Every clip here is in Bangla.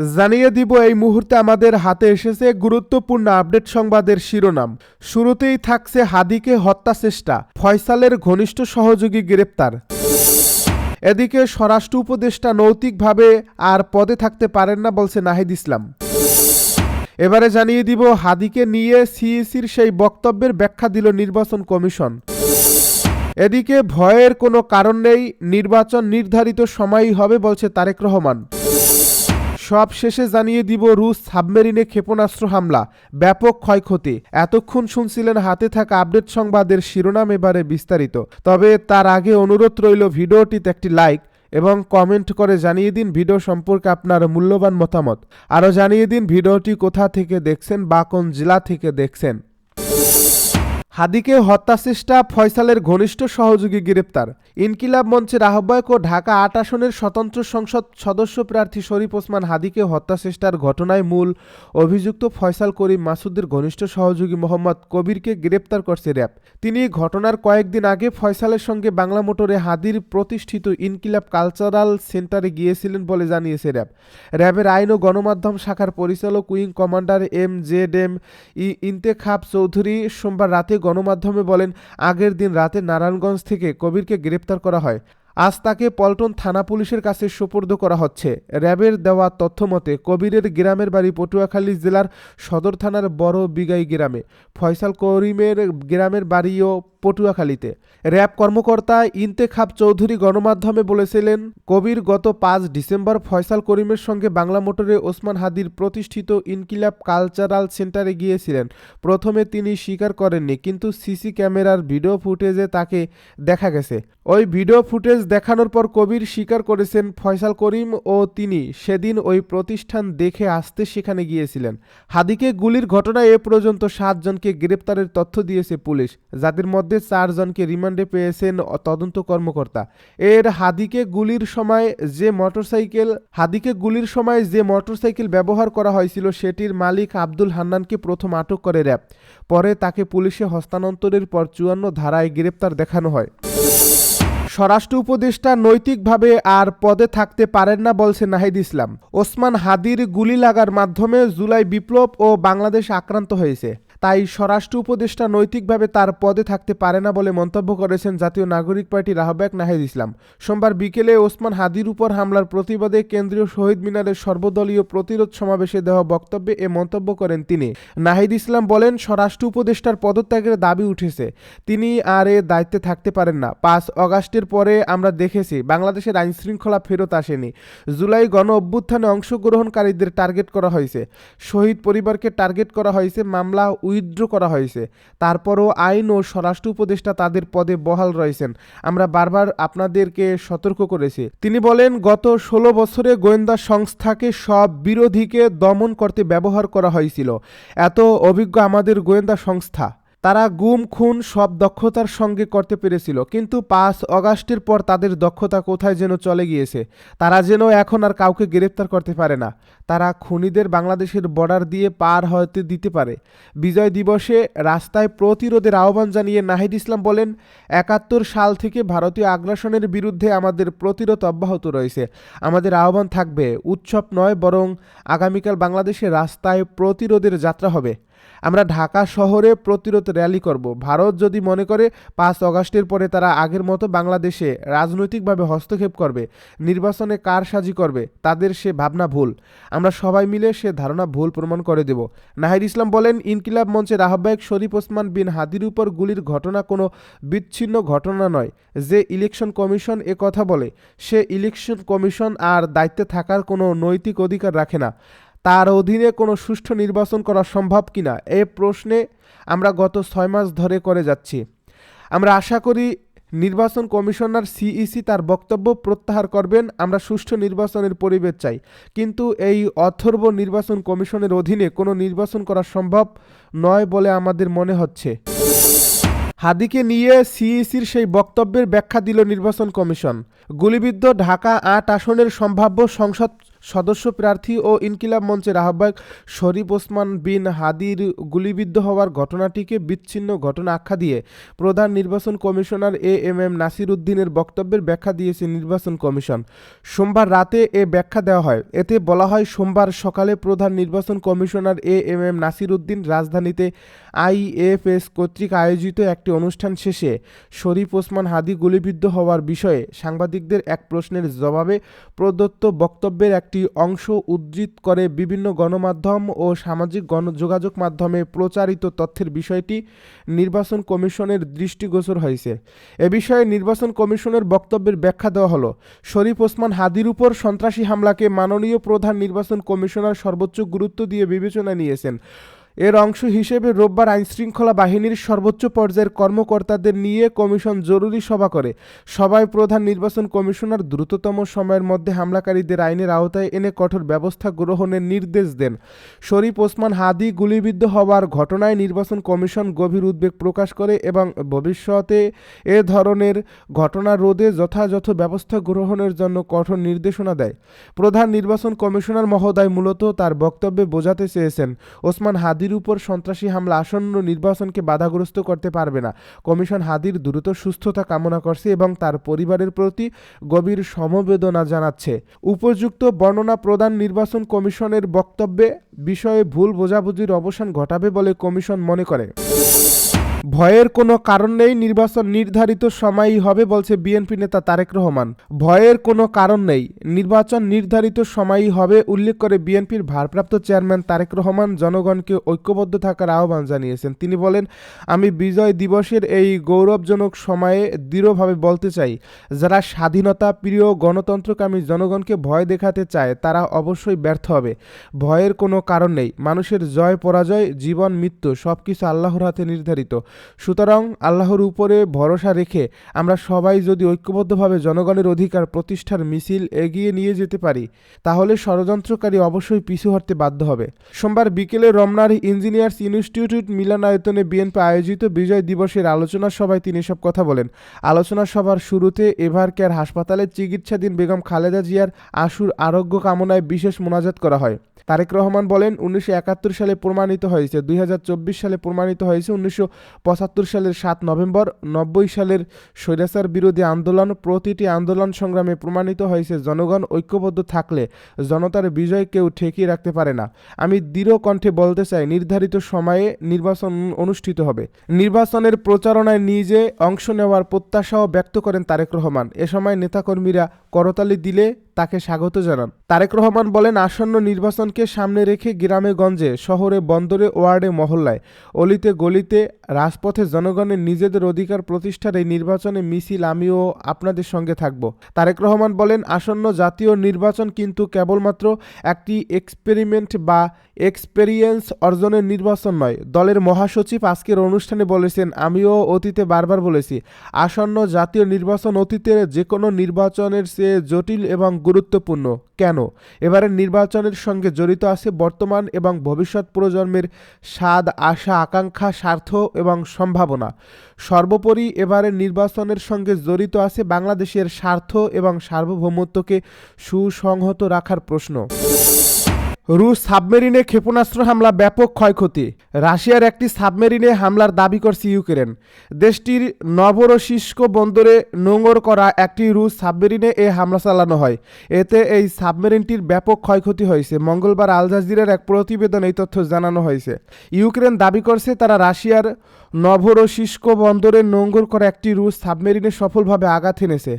জানিয়ে দিব এই মুহূর্তে আমাদের হাতে এসেছে গুরুত্বপূর্ণ আপডেট সংবাদের শিরোনাম। শুরুতেই থাকছে হাদিকে হত্যা চেষ্টা, ফয়সালের ঘনিষ্ঠ সহযোগী গ্রেপ্তার। এদিকে স্বরাষ্ট্র উপদেষ্টা নৈতিকভাবে আর পদে থাকতে পারেন না বলছে নাহিদ ইসলাম। এবারে জানিয়ে দিব হাদিকে নিয়ে সিইসির সেই বক্তব্যের ব্যাখ্যা দিল নির্বাচন কমিশন। এদিকে ভয়ের কোনো কারণ নেই, নির্বাচন নির্ধারিত সময়ই হবে বলছে তারেক রহমান। সব শেষে জানিয়ে দিব রুশ সাবমেরিনে ক্ষেপণাস্ত্র হামলা, ব্যাপক ক্ষয়ক্ষতি। এতক্ষণ শুনছিলেন হাতে থাকা আপডেট সংবাদের শিরোনাম, এবারে বিস্তারিত। তবে তার আগে অনুরোধ রইল ভিডিওটিতে একটি লাইক এবং কমেন্ট করে জানিয়ে দিন ভিডিও সম্পর্কে আপনার মূল্যবান মতামত। আরও জানিয়ে দিন ভিডিওটি কোথা থেকে দেখছেন বা কোন জেলা থেকে দেখছেন। হাদিকে হত্যা চেষ্টা, ফয়সালের ঘনিষ্ঠ সহযোগী গ্রেপ্তার। ইনকিলাব মঞ্চের আহ্বায়ক ও ঢাকা ৮ আসনের স্বতন্ত্র সংসদ সদস্য প্রার্থী শরীফ ওসমান হাদিকে হত্যা চেষ্টার ঘটনায় মূল অভিযুক্ত ফয়সাল করিম মাসুদের ঘনিষ্ঠ সহযোগী মোহাম্মদ কবিরকে গ্রেপ্তার করছে র্যাব। তিনি ঘটনার কয়েকদিন আগে ফয়সালের সঙ্গে বাংলা মোটরে হাদির প্রতিষ্ঠিত ইনকিলাব কালচারাল সেন্টারে গিয়েছিলেন বলে জানিয়েছে র্যাব। র্যাবের আইন ও গণমাধ্যম শাখার পরিচালক wing commander MZM Intekhab Chowdhury সোমবার রাতে গণমাধ্যমে বলেন, আগের দিন রাতে নারায়ণগঞ্জ থেকে কবিরকে গ্রেপ্তার করা হয়। আজ তাকে পল্টন থানা পুলিশের কাছে সোপর্দ করা হচ্ছে। র্যাবের দেওয়া তথ্য মতে কবিরের গ্রামের বাড়ি পটুয়াখালী জেলার সদর থানার বড় বিগাই গ্রামে, ফয়সাল করিমের গ্রামের বাড়িও পটুয়াখালীতে। র্যাব কর্মকর্তা ইন্তেখাব চৌধুরী গণমাধ্যমে বলেছিলেন, কবির গত 5 ডিসেম্বর ফয়সাল করিমের সঙ্গে বাংলা মোটরে ওসমান হাদির প্রতিষ্ঠিত ইনকিলাব কালচারাল সেন্টারে গিয়েছিলেন। প্রথমে তিনি স্বীকার করেননি, কিন্তু সিসি ক্যামেরার ভিডিও ফুটেজে তাকে দেখা গেছে। ওই ভিডিও ফুটেজ দেখানোর পর কবির স্বীকার করেছেন ফয়সাল করিম ও তিনি সেদিন ওই প্রতিষ্ঠান দেখে আসতে সেখানে গিয়েছিলেন। হাদিকে গুলির ঘটনায় এ পর্যন্ত 7 জনকে গ্রেপ্তারের তথ্য দিয়েছে পুলিশ, যাদের মধ্যে 4 জনকে রিমান্ডে পেয়েছেন তদন্ত কর্মকর্তা। এর হাদিকে গুলির সময় যে মোটরসাইকেল ব্যবহার করা হয়েছিল সেটির মালিক আব্দুল হান্নানকে প্রথম আটক করে র্যাব। পরে তাকে পুলিশে হস্তান্তরের পর 54 ধারায় গ্রেপ্তার দেখানো হয়। স্বরাষ্ট্র উপদেষ্টা নৈতিকভাবে আর পদে থাকতে পারেন না বলছে নাহিদ ইসলাম। ওসমান হাদির গুলি লাগার মাধ্যমে জুলাই বিপ্লব ও বাংলাদেশ আক্রান্ত হয়েছে, তাই স্বরাষ্ট্র উপদেষ্টা নৈতিকভাবে তার পদে থাকতে পারে না বলে মন্তব্য করেছেন জাতীয় নাগরিক পার্টির আহ্বায়ক নাহিদ ইসলাম। সোমবার বিকেলে ওসমান হাদির উপর হামলার প্রতিবাদে কেন্দ্রীয় শহীদ মিনারের সর্বদলীয় প্রতিরোধ সমাবেশে দেওয়া বক্তব্যে এ মন্তব্য করেন তিনি। নাহিদ ইসলাম বলেন, স্বরাষ্ট্র উপদেষ্টার পদত্যাগের দাবি উঠেছে, তিনি আর এ দায়িত্বে থাকতে পারেন না। 5 অগাস্টের পরে আমরা দেখেছি বাংলাদেশের আইনশৃঙ্খলা ফেরত আসেনি। জুলাই গণ অভ্যুত্থানে অংশগ্রহণকারীদের টার্গেট করা হয়েছে, শহীদ পরিবারকে টার্গেট করা হয়েছে, মামলা উইথড্র করা হয়েছে। তারপরও আইন ও স্বরাষ্ট্র উপদেষ্টা তাদের পদে বহাল রয়েছেন। আমরা বারবার আপনাদেরকে সতর্ক করেছি। তিনি বলেন, গত 16 বছরে গোয়েন্দা সংস্থাকে সব বিরোধীকে দমন করতে ব্যবহার করা হয়েছিল। এত অভিজ্ঞ আমাদের গোয়েন্দা সংস্থা, তারা গুম খুন সব দক্ষতার সঙ্গে করতে পেরেছিল, কিন্তু 5 অগাস্টের পর তাদের দক্ষতা কোথায় যেন চলে গিয়েছে। তারা যেন এখন আর কাউকে গ্রেপ্তার করতে পারে না। তারা খুনিদের বাংলাদেশের বর্ডার দিয়ে পার হতে দিতে পারে। বিজয় দিবসে রাস্তায় প্রতিরোধের আহ্বান জানিয়ে নাহিদ ইসলাম বলেন, 71 সাল থেকে ভারতীয় আগ্রাসনের বিরুদ্ধে আমাদের প্রতিরোধ অব্যাহত রয়েছে। আমাদের আহ্বান থাকবে, উৎসব নয় বরং আগামীকাল বাংলাদেশের রাস্তায় প্রতিরোধের যাত্রা হবে। আমরা ঢাকা শহরে প্রতিরোধ র্যালি করব। ভারত যদি মনে করে 5 অগাস্টের পরে তারা আগের মতো বাংলাদেশে রাজনৈতিকভাবে হস্তক্ষেপ করবে, নির্বাচনে কারসাজি করবে, তাদের সে ভাবনা ভুল। আমরা সবাই মিলে সে ধারণা ভুল প্রমাণ করে দেব। নাহিদ ইসলাম বলেন, ইনকিলাব মঞ্চের আহ্বায়ক শরীফ ওসমান বিন হাদির উপর গুলির ঘটনা কোনো বিচ্ছিন্ন ঘটনা নয়। যে ইলেকশন কমিশন এ কথা বলে, সে ইলেকশন কমিশন আর দায়িত্বে থাকার কোনো নৈতিক অধিকার রাখে না। তার অধীনে কোনো সুষ্ঠু নির্বাচন করা সম্ভব কিনা এ প্রশ্নে আমরা গত 6 মাস ধরে করে যাচ্ছি। আমরা আশা করি নির্বাচন কমিশনার সিইসি তার বক্তব্য প্রত্যাহার করবেন। আমরা সুষ্ঠু নির্বাচনের পরিবেশ চাই, কিন্তু এই অথর্ব নির্বাচন কমিশনের অধীনে কোনো নির্বাচন করা সম্ভব নয় বলে আমাদের মনে হচ্ছে। হাদিকে নিয়ে সিইসির সেই বক্তব্যের ব্যাখ্যা দিল নির্বাচন কমিশন। গুলিবিদ্ধ ঢাকা 8 আসনের সম্ভাব্য সংসদ সদস্য প্রার্থী ও ইনকিলাব মঞ্চের আহ্বায়ক শরীফ ওসমান বিন হাদির গুলিবিদ্ধ হওয়ার ঘটনাটিকে বিচ্ছিন্ন ঘটনা আখ্যা দিয়ে প্রধান নির্বাচন কমিশনার এএমএম নাসির উদ্দিনের বক্তব্যের ব্যাখ্যা দিয়েছে নির্বাচন কমিশন। সোমবার রাতে এ ব্যাখ্যা দেওয়া হয়। এতে বলা হয়, সোমবার সকালে প্রধান নির্বাচন কমিশনার এএমএম নাসির উদ্দিন রাজধানীতে আইএফএস কর্তৃক আয়োজিত একটি অনুষ্ঠান শেষে শরীফ ওসমান হাদি গুলিবিদ্ধ হওয়ার বিষয়ে সাংবাদিকদের এক প্রশ্নের জবাবে প্রদত্ত বক্তব্যের একটি অংশ উদ্ধৃত করে বিভিন্ন গণমাধ্যম ও সামাজিক যোগাযোগ মাধ্যমে প্রচারিত তথ্যের বিষয়টি নির্বাচন কমিশনের দৃষ্টিগোচর হয়েছে। এ বিষয়ে নির্বাচন কমিশনের বক্তব্যের ব্যাখ্যা দেওয়া হলো, শরীফ ওসমান হাদির উপর সন্ত্রাসী হামলাকে মাননীয় প্রধান নির্বাচন কমিশনার সর্বোচ্চ গুরুত্ব দিয়ে বিবেচনায় নিয়েছেন। এর অংশ হিসেবে রোববার আইনশৃঙ্খলা বাহিনীর সর্বোচ্চ পর্যায়ের কর্মকর্তাদের নিয়ে কমিশন জরুরি সভা করে। সভায় প্রধান নির্বাচন কমিশনার দ্রুততম সময়ের মধ্যে হামলাকারীদের আইনের আওতায় এনে কঠোর ব্যবস্থা গ্রহণের নির্দেশ দেন। শরীফ ওসমান হাদি গুলিবিদ্ধ হওয়ার ঘটনায় নির্বাচন কমিশন গভীর উদ্বেগ প্রকাশ করে এবং ভবিষ্যতে এ ধরনের ঘটনা রোধে যথাযথ ব্যবস্থা গ্রহণের জন্য কঠোর নির্দেশনা দেয়। প্রধান নির্বাচন কমিশনার মহোদয় মূলত তার বক্তব্যে বোঝাতে চেয়েছেন, ওসমান হাদির উপর সন্ত্রাসী হামলা আসন্ন নির্বাচনকে বাধাগ্রস্ত করতে পারবে না। কমিশন হাদির দ্রুত সুস্থতা কামনা করছে এবং তার পরিবারের প্রতি গভীর সমবেদনা জানাচ্ছে। উপযুক্ত বর্ণনা প্রধান নির্বাচন কমিশনের বক্তব্যে বিষয়ে ভুল বোঝাবুঝির অবসান ঘটাবে বলে কমিশন মনে করে। ভয়ের কোনো কারণ নেই, নির্বাচন নির্ধারিত সময়ই হবে বলছে বিএনপি নেতা তারেক রহমান। ভয়ের কোনো কারণ নেই, নির্বাচন নির্ধারিত সময়ই হবে উল্লেখ করে বিএনপির ভারপ্রাপ্ত চেয়ারম্যান তারেক রহমান জনগণকে ঐক্যবদ্ধ থাকার আহ্বান জানিয়েছেন। তিনি বলেন, আমি বিজয় দিবসের এই গৌরবজনক সময়ে দৃঢ়ভাবে বলতে চাই, যারা স্বাধীনতা প্রিয় গণতন্ত্রকামী জনগণকে ভয় দেখাতে চায় তারা অবশ্যই ব্যর্থ হবে। ভয়ের কোনো কারণ নেই, মানুষের জয় পরাজয়, জীবন মৃত্যু সবকিছু আল্লাহর হাতে নির্ধারিত। সুতরাং আল্লাহর উপরে ভরসা রেখে আমরা সবাই যদি ঐক্যবদ্ধভাবে জনগণের অধিকার প্রতিষ্ঠার মিছিল এগিয়ে নিয়ে যেতে পারি, তাহলে ষড়যন্ত্রকারী অবশ্যই পিছু হটতে বাধ্য হবে। সোমবার বিকেলে রমনার ইঞ্জিনিয়ার্স ইনস্টিটিউট মিলনায়তনে বিএনপি আয়োজিত বিজয় দিবসের আলোচনা সভায় তিনি এসব কথা বলেন। আলোচনা সভার শুরুতে এভার কেয়ার হাসপাতালে চিকিৎসাধীন বেগম খালেদা জিয়ার আশুর আরোগ্য কামনায় বিশেষ মোনাজাত করা হয়। তারেক রহমান বলেন, 1971 সালে প্রমাণিত হয়েছে, 2024 সালে প্রমাণিত হয়েছে, 1975 সালের 7 নভেম্বর, 90 সালের স্বৈরাচার বিরোধী আন্দোলন, প্রতিটি আন্দোলন সংগ্রামে প্রমাণিত হয়েছে জনগণ ঐক্যবদ্ধ থাকলে জনতার বিজয় কেউ ঠেকিয়ে রাখতে পারে না। আমি দৃঢ় কণ্ঠে বলতে চাই, নির্ধারিত সময়ে নির্বাচন অনুষ্ঠিত হবে। নির্বাচনের প্রচারণায় নিজে অংশ নেওয়ার প্রত্যাশাও ব্যক্ত করেন তারেক রহমান। এ সময় নেতাকর্মীরা করতালি দিলে তাকে স্বাগত জানান। তারেক রহমান বলেন, আসন্ন নির্বাচনকে সামনে রেখে গ্রামে গঞ্জে, শহরে বন্দরে, ওয়ার্ডে মহল্লায়, অলিতে গলিতে, রাজপথে জনগণের নিজেদের অধিকার প্রতিষ্ঠার এই নির্বাচনে মিছিল আমিও আপনাদের সঙ্গে থাকব। তারেক রহমান বলেন, আসন্ন জাতীয় নির্বাচন কিন্তু কেবলমাত্র একটি এক্সপেরিমেন্ট বা এক্সপেরিয়েন্স অর্জনের নির্বাচন নয়। দলের মহাসচিব আজকের অনুষ্ঠানে বলেছেন, আমিও অতীতে বারবার বলেছি, আসন্ন জাতীয় নির্বাচন অতীতের যে কোনো নির্বাচনের চেয়ে জটিল এবং গুরুত্বপূর্ণ। কেন? এবারের নির্বাচনের সঙ্গে জড়িত আছে বর্তমান এবং ভবিষ্যৎ প্রজন্মের স্বাদ, আশা, আকাঙ্ক্ষা, স্বার্থ এবং সম্ভাবনা। সর্বোপরি এবারের নির্বাচনের সঙ্গে জড়িত আছে বাংলাদেশের স্বার্থ এবং সার্বভৌমত্বকে সুসংহত রাখার প্রশ্ন। রুশ সাবমেরিনে ক্ষেপণাস্ত্র হামলা, ব্যাপক ক্ষয়ক্ষতি। রাশিয়ার একটি সাবমেরিনে হামলার দাবি করছে ইউক্রেন। দেশটির নভরোসিস্ক বন্দরে নোঙর করা একটি রুশ সাবমেরিনে এ হামলা চালানো হয়। এতে এই সাবমেরিনটির ব্যাপক ক্ষয়ক্ষতি হয়েছে। মঙ্গলবার আল জাজিরার এক প্রতিবেদন এই তথ্য জানানো হয়েছে। ইউক্রেন দাবি করছে তারা রাশিয়ার নভরোসিস্ক বন্দরে নোঙর করা একটি রুশ সাবমেরিনে সফলভাবে আঘাত এনেছে।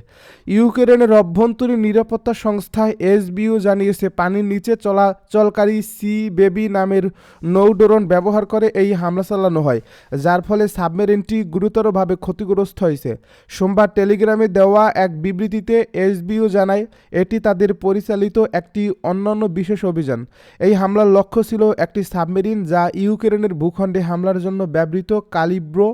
ইউক্রেনের অভ্যন্তরীণ নিরাপত্তা সংস্থা এসবিইউ জানিয়েছে, পানির নিচে চলাচলকারী সি বেবি নামের নৌড্রোন ব্যবহার করে এই হামলা চালানো হয়, যার ফলে সাবমেরিনটি গুরুতরভাবে ক্ষতিগ্রস্ত হয়েছে। সোমবার টেলিগ্রামে দেওয়া এক বিবৃতিতে এসবিইউ জানায়, এটি তাদের পরিচালিত একটি অন্যান্য বিশেষ অভিযান। এই হামলার লক্ষ্য ছিল একটি সাবমেরিন যা ইউক্রেনের ভূখণ্ডে হামলার জন্য ব্যবহৃত কালিব্রো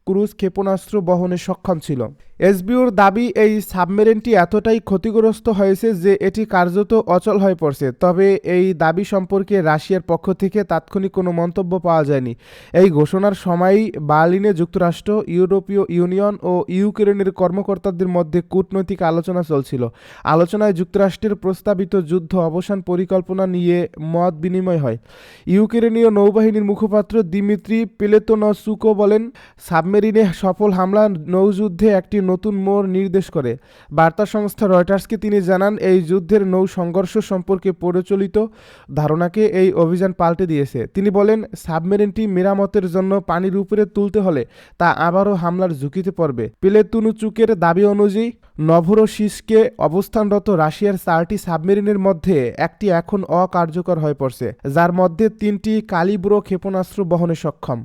ক্রুজ ক্ষেপণাস্ত্র বহনে সক্ষম ছিল। এসবিওর দাবি, এই সাবমেরিনটি এতটাই ক্ষতিগ্রস্ত হয়েছে যে এটি কার্যত অচল হয়ে পড়ছে। তবে এই দাবি সম্পর্কে রাশিয়ার পক্ষ থেকে তাৎক্ষণিক কোনো মন্তব্য পাওয়া যায়নি। এই ঘোষণার সময়ই বার্লিনে যুক্তরাষ্ট্র, ইউরোপীয় ইউনিয়ন ও ইউক্রেনের কর্মকর্তাদের মধ্যে কূটনৈতিক আলোচনা চলছিল। আলোচনায় যুক্তরাষ্ট্রের প্রস্তাবিত যুদ্ধ অবসান পরিকল্পনা নিয়ে মত বিনিময় হয়। ইউক্রেনীয় নৌবাহিনীর মুখপাত্র দিমিত্রি পেলেতনচুকো বলেন, সাবমেরিনে সফল হামলা নৌযুদ্ধে একটি নতুন মোড় নির্দেশ করে। বার্তা সংস্থা রয়টার্সকে তিনি জানান, এই যুদ্ধের নৌ সংঘর্ষ সম্পর্কে প্রচলিত ধারণাকে এই অভিযান পাল্টে দিয়েছে। তিনি বলেন, সাবমেরিনটি মেরামতের জন্য পানির উপরে তুলতে হলে তা আবারও হামলার ঝুঁকিতে পড়বে। পেলেতুনুচুকের দাবি অনুযায়ী নভরোসিস্কে অবস্থানরত রাশিয়ার 4টি সাবমেরিনের মধ্যে একটি এখন অকার্যকর হয়ে পড়ছে, যার মধ্যে 3টি কালিব্রো ক্ষেপণাস্ত্র বহনে সক্ষম।